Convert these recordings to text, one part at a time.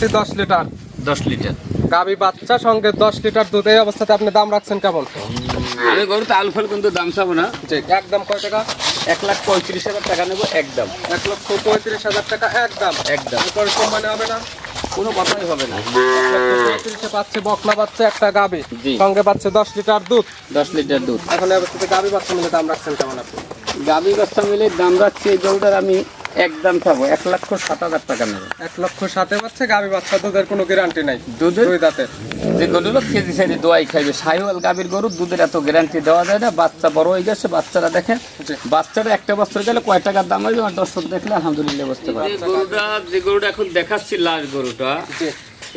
পাচ্ছি 10 litre. 10 litre গাবি বাচ্চা সঙ্গে 10 লিটার দুধ। এই অবস্থাতে আপনি দাম রাখছেন কেমন? আমি গরু তো আলফাল কিন্তু দাম চাবো না। জি, একদম কয় টাকা? 1,35,000 টাকা নেবো একদম। 1,35,000 টাকা একদম। একদম এরপরে সম্মানে হবে না? কোনো কথাই হবে না। 1,35,000 পাচ্ছে বকনা বাচ্চা একটা গাবি, সঙ্গে পাচ্ছে 10 লিটার দুধ। 10 লিটার দুধ। এখন এই অবস্থাতে গাবি বাচ্চা মিলে দাম রাখছেন কেমন আপনি? গাবি বাচ্চা মিলে দাম রাখছি এই গরুটার আমি একদম চাবো 1,07,000 টাকা নেবো। 1,07,000 পাচ্ছে গাবি বাচ্চা, দুধের কোনো গ্যারান্টি নাই। দুধের দুই দাঁতের যে গরুগুলো কেজি সাইডে দোয়াই খাইবে, শাহিওয়াল গাবির গরু দুধের এত গ্যারান্টি দেওয়া যায় না। বাচ্চা বড় হয়ে গেছে, বাচ্চারা দেখেন, বাচ্চারা একটা বছর গেলে কয় টাকার দাম হবে আর দর্শক দেখলে আলহামদুলিল্লাহ বুঝতে পারে। যে গরুটা এখন দেখাচ্ছি লাস্ট গরুটা,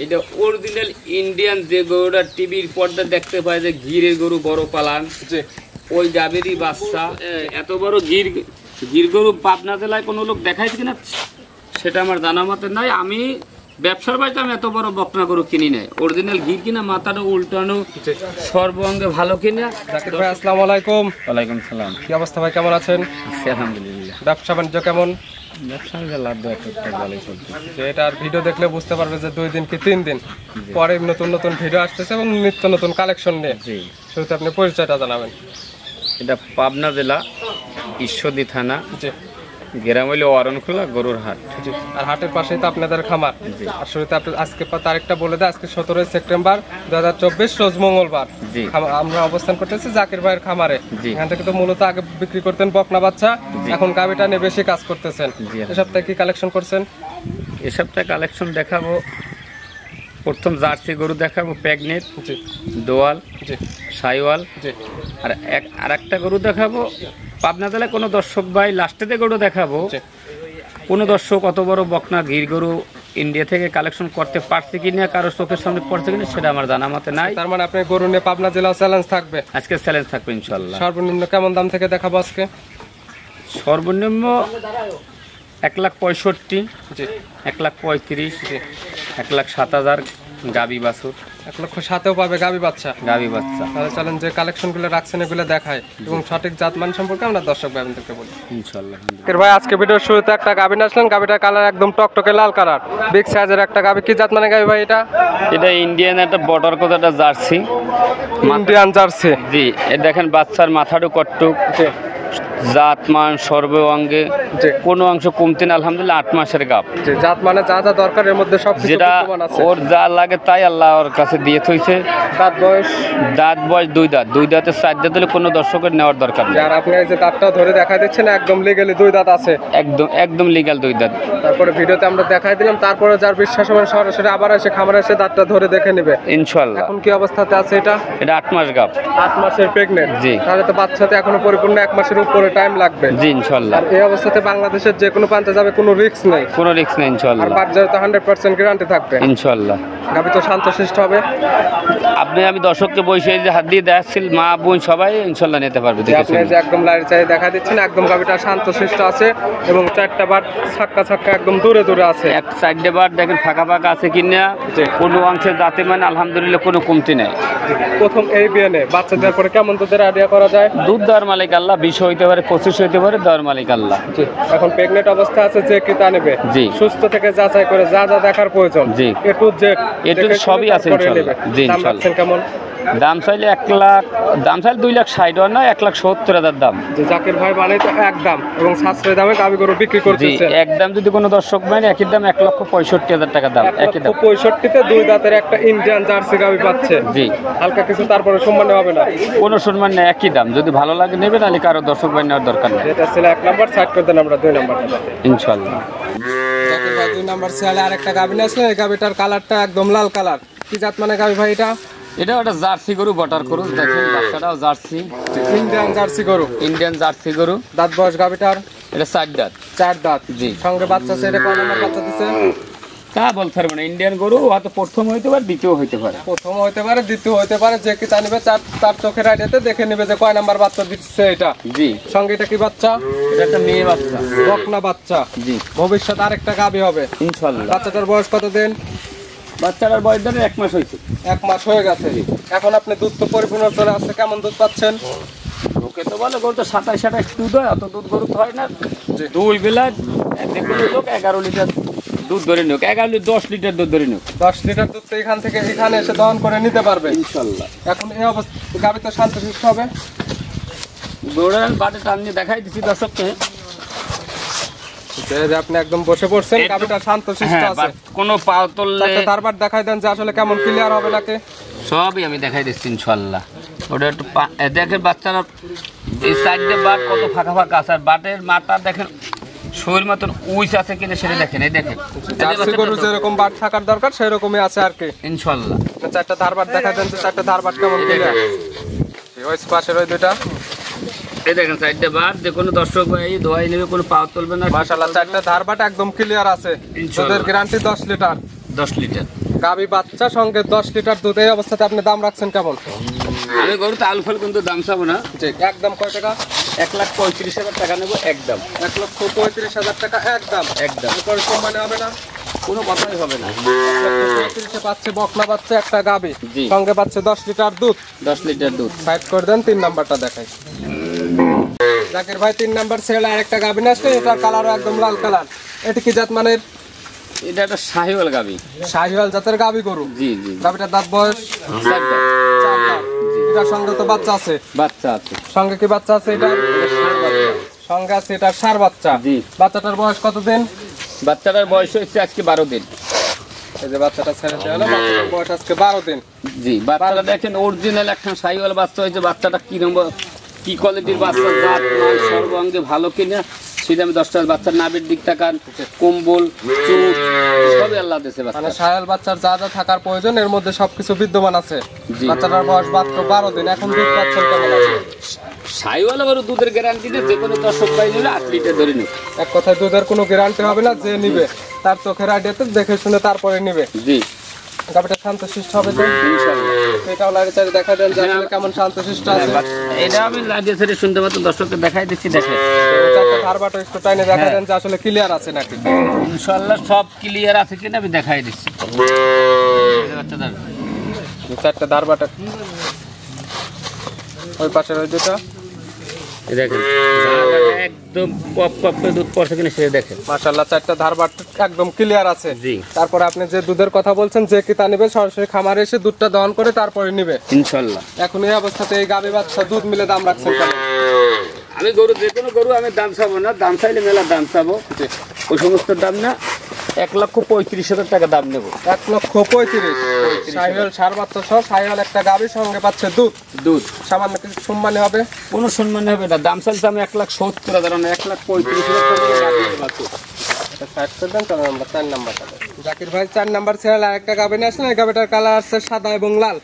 এটা অরিজিনাল ইন্ডিয়ান যে গরুটা টিভির পর্দা দেখতে পায় যে গিরের গরু বড় পালান, ওই গাবিরই বাচ্চা। এত বড় গির গরু পাবনা জেলায় কোনো লোক দেখাইছে কিনা সেটা আমার জানা মতে নাই। আমি ব্যবসার বাড়িতে আমি এত বড় বকনা গরু কিনি নাই, অরিজিনাল ঘি কিনা, মাথাটা উল্টানো, সর্বঙ্গে ভালো কিনা। জাকির ভাই আসসালামু আলাইকুম। ওয়ালাইকুম সালাম। কি অবস্থা ভাই, কেমন আছেন? আলহামদুলিল্লাহ। ব্যবসা বাণিজ্য কেমন? ব্যবসা লাভ ভালোই চলছে। এটার ভিডিও দেখলে বুঝতে পারবে যে 2 দিন কি 3 দিন পরে নতুন নতুন ভিডিও আসতেছে এবং নিত্য নতুন কালেকশন নিয়ে। শুরুতে আপনি পরিচয়টা জানাবেন। এটা পাবনা জেলা ঈশ্বরদী থানা, গ্রাম হইল অরণখোলা গরুর হাট। আর হাটের পাশেই তো আপনাদের খামার। আর শুরুতে আপনি আজকে তারিখটা বলে দেয়। আজকে 17 সেপ্টেম্বর 2024 রোজ মঙ্গলবার। আমরা অবস্থান করতেছি জাকির ভাইয়ের খামারে। এখান থেকে তো মূলত আগে বিক্রি করতেন বকনা বাচ্চা, এখন গাবিটা নিয়ে বেশি কাজ করতেছেন। এই সপ্তাহে কি কালেকশন করছেন? এই সপ্তাহে কালেকশন দেখাবো, প্রথম জার্সি গরু দেখাবো, প্রেগনেট, দোয়াল, শাহিওয়াল, আর একটা গরু দেখাবো পাবনা জেলায় কোনো দর্শক ভাই লাস্টেতে গরু দেখাবো। কোনো দর্শক অত বড় বকনা গির গরু ইন্ডিয়া থেকে কালেকশন করতে পারছে কিনা, কারো চোখের সামনে পড়ছে কিনা সেটা আমার জানা মতে নাই। তার মানে আপনি গরু নিয়ে পাবনা জেলা চ্যালেঞ্জ থাকবে? আজকে চ্যালেঞ্জ থাকবে ইনশাল্লাহ। সর্বনিম্ন কেমন দাম থেকে দেখাবো আজকে? সর্বনিম্ন 1,65,000, 1,35,000, 1,07,000 গাবি বাছুর। 1,07,000 পাবে গাবি বাচ্চা? গাবি বাচ্চা। তাহলে চলেন যে কালেকশনগুলো রাখছেন এগুলো দেখায় এবং সঠিক জাতমান সম্পর্কে আমরা দর্শক ভাইদেরকে বলি ইনশাআল্লাহ। ভাই আজকে ভিডিওর শুরুতে একটা গাবি আসলেন, গাবিটার কালার একদম টকটকে লাল কালার, বিগ সাইজের একটা গাবি। কি জাত মানে গাবি ভাই এটা? এটা ইন্ডিয়ান একটা বর্ডার কোড, একটা জার্সি, ইন্ডিয়ান জার্সি। জি, এই দেখেন বাচ্চার মাথাটা কটটুক, জাতমান সর্বাঙ্গে কোনো অংশ কমতে না, আলহামদুলিল্লাহ 8 মাসের গাব। জাত মানে যা যা দরকার এর মধ্যে সব কিছু যেটা ওর যা লাগে তাই আল্লাহ ওর কাছে দিয়ে থইছে। দাঁত বয়স 2 দাঁত, 2 দাঁতের 4 দাঁত হলে কোনো দর্শকের নেওয়ার দরকার নেই। আর আপনি এই যে দাঁতটা ধরে দেখা দিচ্ছেন একদম লিগ্যালি 2 দাঁত আছে, একদম লিগ্যাল 2 দাঁত। তারপরে ভিডিওতে আমরা দেখাই দিলাম, তারপরে যার বিশ্বাস হবে সরাসরি আবার এসে খামারে এসে দাঁতটা ধরে দেখে নেবে ইনশাআল্লাহ। এখন কি অবস্থাতে আছে এটা? এটা 8 মাস গাব। 8 মাসের প্রেগন্যান্ট। জি। তাহলে তো বাচ্চাতে এখনো পরিপূর্ণ 1 মাসের উপরে টাইম লাগবে। জি ইনশাআল্লাহ। আর এই অবস্থাতে বাংলাদেশের যে কোনো প্রান্তে যাবে, কোনো রিস্ক নেই? কোনো রিস্ক নেই ইনশাআল্লাহ। আর বাচ্চার তো 100% গ্যারান্টি থাকবে ইনশাআল্লাহ। গাবি তো শান্তশিষ্ট হবে। আমি দর্শককে বসে যে হাত দিয়ে দেখাচ্ছি, মা বোন সবাই ইনশাআল্লাহ নিতে পারবে। আপনি যে একদম লাইট চাই দেখা দিচ্ছেন, একদম গাবিটা শান্তশিষ্ট আছে এবং 4টা বার ছাক্কা একদম দূরে আছে। এক সাইডে বার দেখেন ফাঁকা আছে কিনা, কোনো অংশে যাতে মানে আলহামদুলিল্লাহ কোনো কমতি নাই। প্রথম এই বিয়ানে বাচ্চা দেওয়ার পরে কেমন দুধের আইডিয়া করা যায়? দুধ দেওয়ার মালিক আল্লাহ, 20 হইতে পারে, 25 হইতে পারে, দেওয়ার মালিক আল্লাহ। এখন প্রেগনেন্ট অবস্থা আছে, যে কি তা নেবে সুস্থ থেকে যাচাই করে যা যা দেখার প্রয়োজন, জি এ টু জেড সবই আছে ইনশাআল্লাহ। জি ইনশাআল্লাহ। কেমন দাম চাইলে 1 লাখ, দাম চাইলে 2,60,000 না, 1,70,000 দাম। জাকির ভাই মানে তো একদম এবং সাশ্রয় দামে গাবি গরু বিক্রি করতেছে। একদম যদি কোনো দর্শক মানে একই দাম 1,65,000 টাকা দাম। একই দাম 1,65,000-তে 2 দাঁতের একটা ইন্ডিয়ান জার্সি গাবি পাচ্ছে। জি। হালকা কিছু তারপরে সম্মান হবে না? কোনো সম্মান নেই, একই দাম। যদি ভালো লাগে নেবে, নাহলে কারো দর্শক ভাই নেওয়ার দরকার নেই। এটা ছিল 1 নাম্বার, সাইড করে দেন আমরা 2 নাম্বারটা ইনশাআল্লাহ। জাকির ভাই 2 নাম্বার সেলে আরেকটা গাবি আসলে, এই গাবিটার কালারটা একদম লাল কালার। কি জাত মানে গাবি ভাই এটা? এটা একটা জার্সি গরু, বটার গরু। দেখেন বাচ্চাটাও জার্সি, ইন্ডিয়ান জার্সি গরু। ইন্ডিয়ান জার্সি গরু। দাঁত বয়স গাবিটার? এটা 4 দাঁত। 4 দাঁত। জি। সঙ্গে বাচ্চা আছে, এটা কয় নাম্বার বাচ্চা দিছে? তা বলতে পারবো না। ইন্ডিয়ান গরু হয়তো প্রথম হইতে পারে, দ্বিতীয় হইতে পারে। প্রথম হইতে পারে, দ্বিতীয় হইতে পারে, যে কি তা নিবে তার চোখের আইডিয়াতে দেখে নেবে যে কয় নাম্বার বাচ্চা দিচ্ছে এটা। জি। সঙ্গে এটা কি বাচ্চা? এটা একটা মেয়ে বাচ্চা, বকনা বাচ্চা। জি। ভবিষ্যতে আরেকটা গাবি হবে ইনশাআল্লাহ। বাচ্চাটার বয়স কত দিন? বাচ্চাটার বয়স ধরে 1 মাস হয়েছে। 1 মাস হয়ে গেছে। এখন আপনি দুধ তো পরিপূর্ণ চলে আসছে, কেমন দুধ পাচ্ছেন? লোকে তো বলে গরু তো 27-28 দুধ হয়, অত দুধ গরু তো হয় না। 2 বেলা দেখুন লোক 11 লিটার দুধ ধরে নিও 10 লিটার দুধ ধরে নিও 10 লিটার দুধ তো এখান থেকে এখানে এসে দহন করে নিতে পারবে ইনশাআল্লাহ। এখন এই অবস্থা গাবি তো শান্তশিষ্ট হবে। গরুর বাটে টান নিয়ে দেখাই দিচ্ছি দর্শককে, যে আপনি একদম বসে পড়ছেন, গাবিটা শান্তশিষ্ট আছে, কোনো পা তুললে তারপর দেখাই দেন যে আসলে কেমন ক্লিয়ার হবে নাকি। সবই আমি দেখাই দিচ্ছি ইনশাআল্লাহ। ওটা একটু দেখেন বাচ্চারা এই সাইডে বাট কত ফাঁকা ফাঁকা আছে, আর বাটের মাথা দেখেন শরীর মতন উইচ আছে কিনা সেটা দেখেন। এই দেখেন জার্সি গরু যেরকম বাট থাকার দরকার সেই রকমই আছে আর কি ইনশাআল্লাহ। চারটা ধারবাট দেখাই দেন যে চারটা ধারবাট কেমন ক্লিয়ার। ওই পাশের ওই দুইটা এই দেখেন সাইডে বাট, যে কোনো দর্শক ভাই দোয়াই নেবে, কোনো পা তুলবে না। মাশাআল্লাহ চারটা ধারবাট একদম ক্লিয়ার আছে। দুধের গ্যারান্টি 10 লিটার। 10 লিটার গাবি বাচ্চা সঙ্গে 10 লিটার দুধ। এই অবস্থাতে আপনি দাম রাখছেন কেমন? আমি গরুতে আলু ফল কিন্তু দাম চাবো না। জি, একদম কয় টাকা? 1,35,000 টাকা নেবো একদম। 1,35,000 টাকা একদম। একদম এরপরে সম্মানে হবে না, কোনো কথাই হবে না। 1,35,000 পাচ্ছে বকনা বাচ্চা একটা গাবি, জি। সঙ্গে পাচ্ছে 10 লিটার দুধ। 10 লিটার দুধ। সাইড করে দেন, 3 নাম্বারটা দেখাই। জাকির ভাই 3 নাম্বার ছেড়ে আরেকটা গাবি না আসলে, এটার কালারও একদম লাল কালার। এটা কি জাত মানের? এটা একটা শাহিওয়াল গাবি। শাহিওয়াল জাতের গাবি গরু। জি জি। গাবিটার দাঁত বয়স 4 দাঁত। 4 দাঁত। এটার সঙ্গে তো বাচ্চা আছে। বাচ্চা আছে। সঙ্গে কি বাচ্চা আছে? এটা সঙ্গে আছে এটার ষাঁড় বাচ্চা। জি। বাচ্চাটার বয়স কত দিন? বাচ্চাটার বয়স হচ্ছে আজকে 12 দিন। এই যে বাচ্চাটা ছেড়ে দেওয়া হলো, বাচ্চাটার বয়স আজকে 12 দিন। জি, বাচ্চাটা দেখেন অরিজিনাল একটা শাহিওয়াল বাচ্চা হয়েছে। বাচ্চাটা কি নম্বর কি কোয়ালিটির বাচ্চা, জাত মান সর্বাঙ্গে ভালো কিনা সেটা আমি 10টা বাচ্চার নাভির দিক তাকান, কম্বল চুট সবই আল্লাহ দিয়েছে। মানে শাহিওয়াল বাচ্চার যা যা থাকার প্রয়োজন এর মধ্যে সবকিছু বিদ্যমান আছে। বাচ্চাটার বয়স মাত্র 12 দিন। এখন দুধ পাচ্ছেন কেমন আছে? শাহিওয়াল আবার দুধের গ্যারান্টি নেই, যে কোনো দর্শক পাই নিলে 8 লিটার ধরে নিব। এক কথায় দুধের কোনো গ্যারান্টি হবে না, যে নিবে তার চোখের আইডিয়াতে দেখে শুনে তারপরে নিবে। জি, গাবিটা শান্তশিষ্ট হবে তো ইনশাআল্লাহ। এটাও লাইনে চাই দেখা দেন যে আসলে কেমন শান্তশিষ্ট আছে। এটা আমি লাগিয়ে ছেড়ে শুনতে পাচ্ছি, দর্শককে দেখাই দিচ্ছি। দেখেন চারটা ধারবাটা একটু টাইনে দেখা দেন যে আসলে ক্লিয়ার আছে নাকি। ইনশাআল্লাহ সব ক্লিয়ার আছে কিনা আমি দেখাই দিচ্ছি। চারটা ধারবাটা ওই পাশের ওই দুটো দেখেন একদম পপ পপ করে দুধ পড়ছে কিনা সেটা দেখেন। মাশাআল্লাহ চারটা ধারবাট একদম ক্লিয়ার আছে। জি। তারপরে আপনি যে দুধের কথা বলছেন, যে কিতা নেবে সরাসরি খামারে এসে দুধটা দহন করে তারপরে নিবে ইনশাআল্লাহ। এখন এই অবস্থাতে এই গাবি বাচ্চা দুধ মিলে দাম রাখছেন কেমন? আমি গরু যে কোনো গরু আমি দাম চাবো না, দাম চাইলে মেলা দাম চাবো, ওই সমস্ত দাম না। 1,35,000 টাকা দাম নেবো। 1,35,000। শাহিওয়াল ষাঁড় বাচ্চা সহ শাহিওয়াল একটা গাবি সঙ্গে পাচ্ছে দুধ। দুধ সামান্য কিছু সম্মানী হবে, কোনো সম্মান হবে না। দাম চাইছে আমি 1,70,000 না, 1,35,000 টাকা। সাইড করে দেন, চলো আমরা 4 নাম্বারটা দেন। জাকির ভাই 4 নাম্বার ছেড়ে আরেকটা গাবি নিয়ে আসলেন। এই গাবিটার কালার আছে সাদা এবং লাল।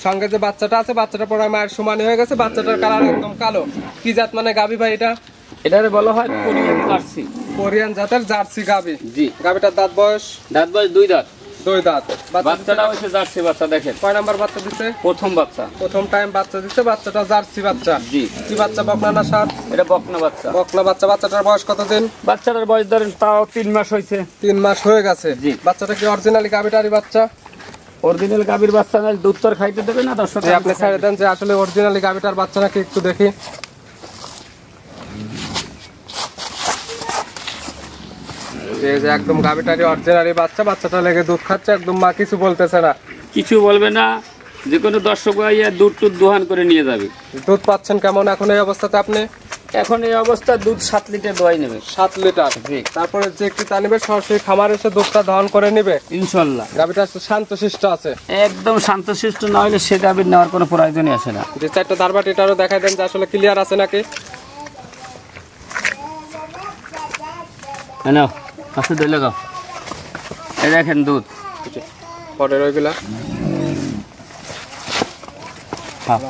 সঙ্গে যে বাচ্চাটা আছে, বাচ্চাটা পরে মায়ের সমানই হয়ে গেছে, বাচ্চাটার কালার একদম কালো। কি জাত মানে গাবি ভাই এটা? এটারে বলা হয় কোরিয়ান জার্সি। কোরিয়ান জাতের জার্সি গাবি। জি। গাবিটার দাঁত বয়স? দাঁত বয়স 2 দাঁত। 2 দাঁত। বাচ্চাটা হচ্ছে জার্সি বাচ্চা। দেখেন কয় নাম্বার বাচ্চা দিছে? প্রথম বাচ্চা। প্রথম টাইম বাচ্চা দিছে। বাচ্চাটা জার্সি বাচ্চা। জি। কি বাচ্চা, বকনা না ষাঁড়? এটা বকনা বাচ্চা। বকনা বাচ্চা। বাচ্চাটার বয়স কত দিন? বাচ্চাটার বয়স ধরেন তাও 3 মাস হয়েছে। 3 মাস হয়ে গেছে। জি। বাচ্চাটা কি অরিজিনালি গাবিটারই বাচ্চা? অরিজিনাল গাভীর বাচ্চা না, দুধ তো আর খাইতে দেবে না দর্শক। আপনি ছেড়ে দেন যে আসলে অরিজিনালি গাবিটার বাচ্চা নাকি একটু দেখি। এই যে একদম গাবিটারই অরিজিনালি বাচ্চা। বাচ্চাটা লেগে দুধ খাচ্ছে, একদম মা কিছু বলতেছে না, কিছু বলবে না। যে কোনো দর্শক ভাইয়া দুধ টুধ দোহান করে নিয়ে যাবে। দুধ পাচ্ছেন কেমন এখন এই অবস্থাতে আপনি? এখন এই অবস্থা দুধ 7 লিটার দোয়াই নেবে। 7 লিটার। তারপরে যে কিতা নেবে সরাসরি খামার এসে দুধটা দহন করে নিবে ইনশাআল্লাহ। গাবিটা শান্তশিষ্ট আছে, একদম শান্তশিষ্ট না হলে সে গাভীর নেওয়ার কোনো প্রয়োজনই আসে না। যে চারটা ধারবাট এটারও দেখাই দেন যে আসলে ক্লিয়ার আছে নাকি। নাও আসলে দইলে গাও। এই দেখেন দুধ পরের ওইগুলা। হ্যাঁ,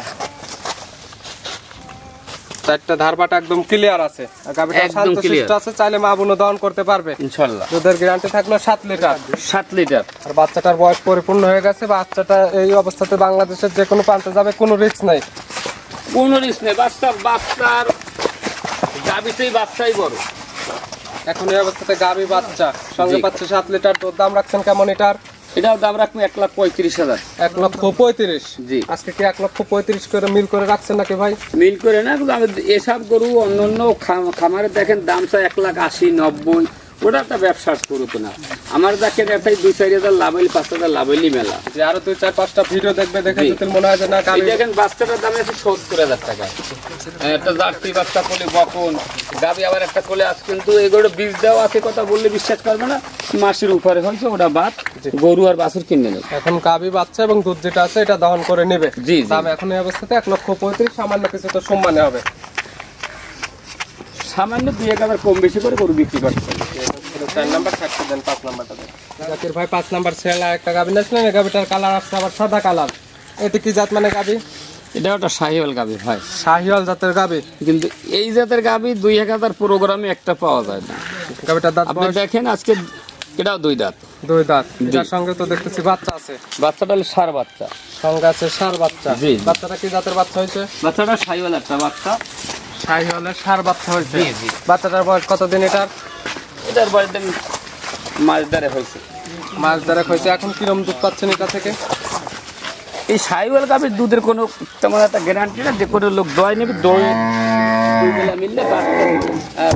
চারটা ধারবাট একদম ক্লিয়ার আছে। গাবিটা একদম শান্তশিষ্ট আছে, চাইলে মা বোনও দহন করতে পারবে ইনশাআল্লাহ। দুধের গ্যারান্টি থাকলো 7 লিটার। 7 লিটার। আর বাচ্চাটার বয়স পরিপূর্ণ হয়ে গেছে। বাচ্চাটা এই অবস্থাতে বাংলাদেশের যে কোনো প্রান্তে যাবে, কোনো রিস্ক নাই। কোনো রিস্ক নেই। বাচ্চার গাভীতেই বাচ্চাই বড়। এখন এই অবস্থাতে গাবি বাচ্চা সঙ্গে পাচ্ছে 7 লিটার দুধ। দাম রাখছেন কেমন এটার? এটাও দাম রাখবো 1,35,000। 1,35,000। জি। আজকে কি 1,35,000 করে মিল করে রাখছেন নাকি ভাই? মিল করে না, আমি এসব গরু অন্য অন্য খামারে দেখেন দাম চাই 1,80,000, 90,000, ওটা একটা ব্যবসা শুরু তো না আমার যাকে দেখাই 2-4 লাভ হইলে 5,000 লাভ হইলে মেলা যে আরো 2-4-5টা ভিডিও দেখবে দেখে যদি মনে হয় যে না এই দেখেন বাচ্চাটার দাম আছে 70,000 টাকা একটা জার্সি বাচ্চা কোলে বকন গাবি আবার একটা কোলে আছে কিন্তু এগুলো বীজ দেওয়া আছে কথা বললে বিশ্বাস করবে না মাসের উপরে হয়েছে ওটা বাদ গরু আর বাছুর কিনে নেবে এখন গাবি বাচ্চা এবং দুধ যেটা আছে এটা দহন করে নেবে জি দাম এখন এই অবস্থাতে 1,35,000 সামান্য কিছু তো সম্মানে হবে সামান্য 2-1,000 কম বেশি করে গরু বিক্রি করতে 4 নাম্বার থাকতে দেন 5 নাম্বারটা দেন জাকির ভাই 5 নাম্বার ছেলে একটা গাবি নাছিলেন এই গাবিটার কালার আসছে আবার সাদা কালার এটা কি জাত মানে গাবি এটা একটা শাহিওয়াল গাবি ভাই শাহিওয়াল জাতের গাবি কিন্তু এই জাতের গাবি 2-1,000 প্রোগ্রামে একটা পাওয়া যায় না গাবিটার দাঁত আপনি দেখেন আজকে এটাও 2 দাঁত 2 দাঁত যার সঙ্গে তো দেখতেছি বাচ্চা আছে বাচ্চাটা হলো ষাঁড় বাচ্চা সঙ্গে আছে ষাঁড় বাচ্চা জি। বাচ্চাটা কি জাতের বাচ্চা হয়েছে বাচ্চাটা শাহিওয়াল একটা বাচ্চা শাহিওয়ালের ষাঁড় বাচ্চা হয়েছে জি, জি। বাচ্চাটার বয়স কতদিন এটার এটার বয়স মাছ ধরে হয়েছে মাস ধরে হয়েছে এখন কিরম দুধ পাচ্ছেন এটা থেকে এই শাহিওয়াল গাভীর দুধের কোনো তেমন একটা গ্যারান্টি না যে কোনো লোক দোয়াই নেবে দই দুইবেলা মিললে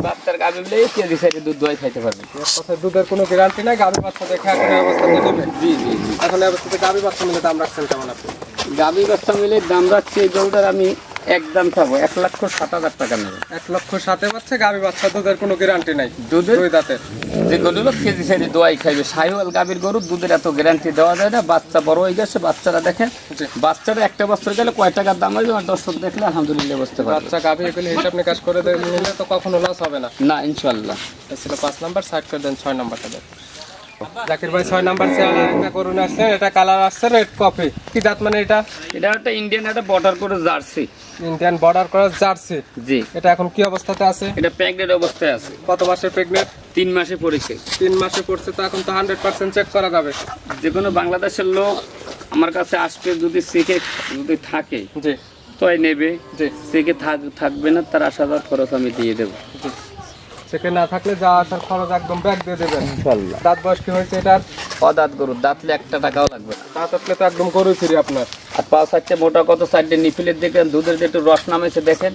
বাচ্চার গাভী মিলে কেজি সাইডে দুধ দোয়াই খাইতে পারবে কথায় দুধের কোনো গ্যারান্টি নাই গাভী বাচ্চা দেখে এখন এই অবস্থাতে নেবে জি জি জি এখন এই অবস্থাতে গাভী বাচ্চা মিলে দাম রাখছেন কেমন আপনি গাভী বাচ্চা মিলে দাম রাখছি এই গরুটার আমি একদম পাবো 1,07,000 টাকা নেবে 1,07,000 পাচ্ছে গাভী বাচ্চা দুধের কোনো গ্যারান্টি নাই দুধের 2 দাঁতের যে গরুগুলো কেজি সাইডে দোয়াই খাইবে শাহিওয়াল গাভীর গরু দুধের এত গ্যারান্টি দেওয়া যায় না বাচ্চা বড় হয়ে গেছে বাচ্চারা দেখেন জি। বাচ্চারা একটা বছর গেলে কয় টাকার দাম হবে আর দর্শক দেখলে আলহামদুলিল্লাহ বুঝতে পারবে বাচ্চা গাভী এগুলো হিসাব নিকাশ করে নিলে তো কখনো লস হবে না না ইনশাআল্লাহ এটা ছিল 5 নাম্বার সাইড করে দেন 6 নাম্বারটা দেন জাকির ভাই 6 নাম্বার চেয়ার একটা করুন আসছেন এটা কালার আসছে রেড কফি কি জাত মানে এটা এটা একটা ইন্ডিয়ান একটা বর্ডার করে জার্সি ইন্ডিয়ান বর্ডার করা জার্সি জি এটা এখন কি অবস্থাতে আছে এটা প্রেগনেন্ট অবস্থায় আছে কত মাসের প্রেগনেন্ট 3 মাসে পড়েছে 3 মাসে পড়ছে তো এখন তো 100% চেক করা যাবে যে কোনো বাংলাদেশের লোক আমার কাছে আসবে যদি শিখে যদি থাকে জি তোই নেবে জি শিখে থাকবে না তার 8,000 খরচ আমি দিয়ে দেবো জি সেখানে না থাকলে যা আসার খরচ একদম ব্যাক দিয়ে দেবেন ইনশাআল্লাহ দাঁত বয়স কি হয়েছে এটার অদাঁত গরু দাঁতলে 1 টাকাও লাগবে না দাঁত আসলে তো একদম গরু ফিরি আপনার আর 5-4 মোটা কত সাইডে নিফিলের দেখেন দুধের যে একটু রস নামেছে দেখেন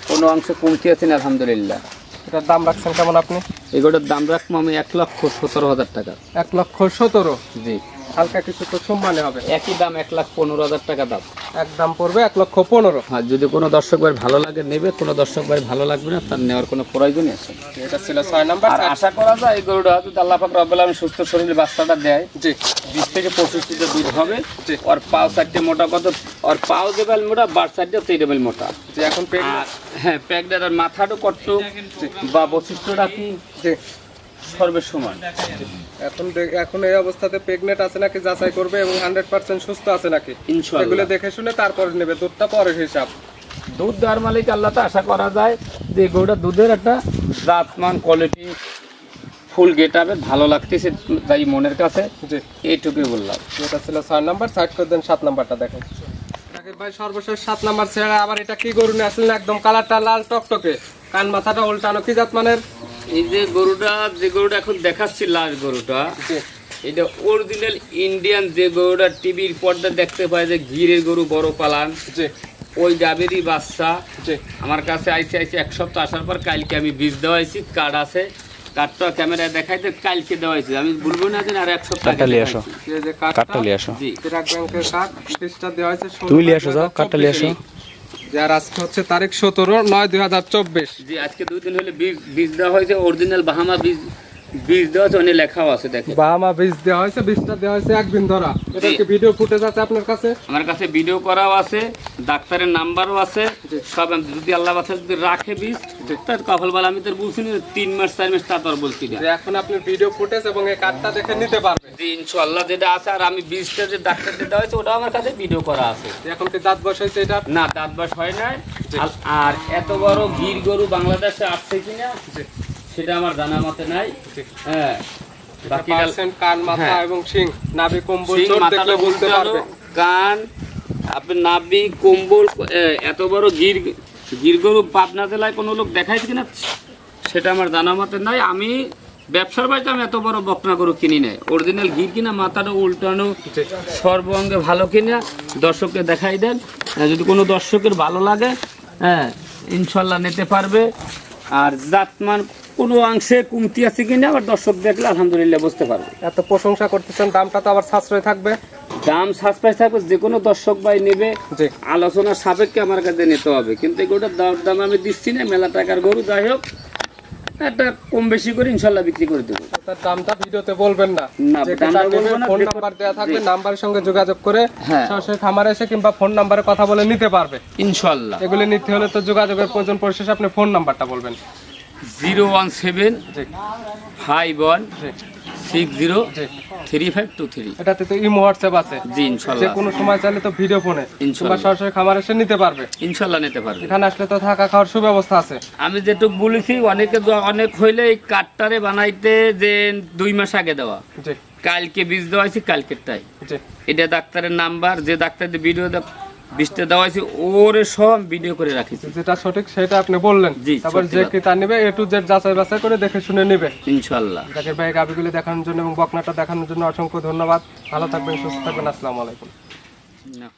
কোনো অংশ কমতি আছে না আলহামদুলিল্লাহ এটার দাম রাখছেন কেমন আপনি এগুলোর দাম রাখবো আমি 1,17,000 টাকা 1,17,000 জি হালকা কিছু তো সম্মানে হবে একই দাম 1,15,000 টাকা দাম একদম পড়বে 1,15,000 আর যদি কোনো দর্শক ভাই ভালো লাগে নেবে কোনো দর্শক ভাই ভালো লাগবে না তার নেওয়ার কোনো প্রয়োজনই আছে না। এটা ছিল 6 নাম্বার আর আশা করা যায় এই গরুটা যদি আল্লাহ পাক রব্বুল আলামিন সুস্থ শরীরে বাচ্চাটা দেয় জি 20 থেকে 25 লিটার দুধ হবে জি। আর পাও সাইডে মোটা কত আর পাও দেবেল মোটা বার সাইডে 3 মোটা যে এখন আর হ্যাঁ প্যাকডার আর মাথাটা কত বা বৈশিষ্ট্যটা কি জি সর্বের সমান এখন এই অবস্থাতে প্রেগনেন্ট আছে নাকি যাচাই করবে এবং 100% সুস্থ আছে নাকি ইনশাআল্লাহ এগুলো দেখে শুনে তারপর নেবে দুধটা পরের হিসাব দুধ দেওয়ার মালিক আল্লাহ তো আশা করা যায় যে গরুটা দুধের একটা জাতমান কোয়ালিটি ফুল গেটআপে ভালো লাগতেছে তাই মনের কাছে জি এইটুকুই বললাম এটা ছিল 6 নাম্বার সাইড করে দেন 7 নাম্বারটা দেখেন জাকির ভাই সর্বশেষ 7 নাম্বার ছেড়ে আবার এটা কি গরু নিয়ে আসলেন একদম কালারটা লাল টকটকে কান মাথাটা উল্টানো কি জাত মানের এই যে গরুটা এখন দেখাচ্ছি লাল গরুটা জি এটা অরিজিনাল ইন্ডিয়ান যে গরুটা টিভির পর্দা দেখতে পায় যে গিরের গরু বড় পালান জি ওই গাভীরই বাচ্চা জি আমার কাছে আইসি এক সপ্তাহ আসার পর কালকে আমি বীজ দেওয়াইছি কার্ড আছে কার্ডটা ক্যামেরায় দেখাইতে কালকে দেওয়াইছি আমি বলবো না যে আর এক সপ্তাহ এই যে কার্ডটা লিয়ে আসো জি চিরাগ ব্যাংকের কার্ড পিসটা দেওয়া হয়েছে তুই লিয়ে আসো যাও কার্ডটা লিয়ে আসো যার আজকে হচ্ছে তারিখ 17/9/2024 জি আজকে 2 দিন হলে বীজ দেওয়া হয়েছে অরিজিনাল বাহামা বীজ দেওয়া আছে অনেক লেখাও আছে দেখেন বাহামা বীজ দেওয়া হয়েছে বীজটা দেওয়া হয়েছে একদিন ধরা এটা কি ভিডিও ফুটেজ আছে আপনার কাছে আমার কাছে ভিডিও করাও আছে ডাক্তারের নাম্বারও আছে সব যদি আল্লাহ বাছা যদি রাখে বীজ তার কপাল বালা আমি তোর বলছি 3 মাস 4 মাস তা তোর বলছি না যে এখন আপনি ভিডিও ফুটেজ এবং এই কার্ডটা দেখে নিতে পারবেন জি ইনশাআল্লাহ যেটা আছে আর আমি বীজটা যে ডাক্তার দেওয়া হয়েছে ওটাও আমার কাছে ভিডিও করা আছে এখন কি দাঁত বসাইছে এটা না দাঁত বাস হয় নাই আর এত বড় গির গরু বাংলাদেশে আসছে কিনা সেটা আমার জানা মতে নাই হ্যাঁ বাকি কান মাথা এবং শিং নাভি কম্বল সিং চোট মাথাটা দেখলে বলতে পারবে কান আপনি নাভি কম্বল এত বড় গির গরু পাবনা জেলায় কোনো লোক দেখাইছে কিনা সেটা আমার জানা মতে নাই আমি ব্যবসার বাড়িতে আমি এত বড় বকনা গরু কিনি নাই অরিজিনাল গির কিনা মাথাটা উল্টানো সর্বঙ্গে ভালো কিনা দর্শককে দেখাই দেন যদি কোনো দর্শকের ভালো লাগে হ্যাঁ ইনশাল্লাহ নিতে পারবে আর জাতমান কোনো অংশে কমতি আছে কিনা আবার দর্শক দেখলে আলহামদুলিল্লাহ বুঝতে পারবে। এত প্রশংসা করতেছেন, দামটা তো আবার সাশ্রয় থাকবে। দাম সাশ্রয় থাকবে, যে কোনো দর্শক ভাই নেবে জি আলোচনার সাপেক্ষে আমার কাছে নিতে হবে, কিন্তু এগুলোর দাম আমি দিচ্ছি না, মেলা টাকার গরু, যাই হোক একটা কম বেশি করে ইনশাল্লাহ বিক্রি করে দেবো। তার দামটা ভিডিওতে বলবেন না, না, যে দামটা কাটা বলবো নেবে, না, ফোন রেকর্ড- নাম্বার দেওয়া থাকবে, নাম্বারের সঙ্গে যোগাযোগ করে হ্যাঁ। সরাসরি খামারে এসে কিংবা ফোন নাম্বারে কথা বলে নিতে পারবে ইনশাল্লাহ এগুলি নিতে হলে তো যোগাযোগের প্রয়োজন। পরিশেষে আপনি ফোন নাম্বারটা বলবেন। 017 জি 51 জি 60 জি 3523। এটাতে তো ইমো হোয়াটসঅ্যাপ আছে, জি যে ইনশাল্লাহ কোনো সময় চাইলে তো ভিডিও ফোনে কিংবা ইনশাল্লাহ। সরাসরি খামার এসে নিতে পারবে। ইনশাল্লাহ নিতে পারবে। এখানে আসলে তো থাকা খাওয়ার সুব্যবস্থা আছে। আমি যেটুকু বলেছি অনেক হইলে এই কাঠটারে বানাইতে যে 2 মাস আগে দেওয়া, জি কালকে বীজ দেওয়া হয়েছে, কালকেরটাই। জি এটা ডাক্তারের নাম্বার, যে ডাক্তার ভিডিও বীজটা দেওয়া হয়েছে ওরে সব ভিডিও করে রাখিছি। যেটা সঠিক সেটা আপনি বললেন, জি, তারপর সত্যি যে কথা। ক্রেতা নেবে এ টু জেড যাচাই বাছাই করে দেখে শুনে নেবে। ইনশাল্লাহ। জাকির ভাই গাবিগুলি দেখানোর জন্য এবং বকনাটা দেখানোর জন্য অসংখ্য ধন্যবাদ। ভালো থাকবেন, সুস্থ থাকবেন। আসসালামু আলাইকুম। না।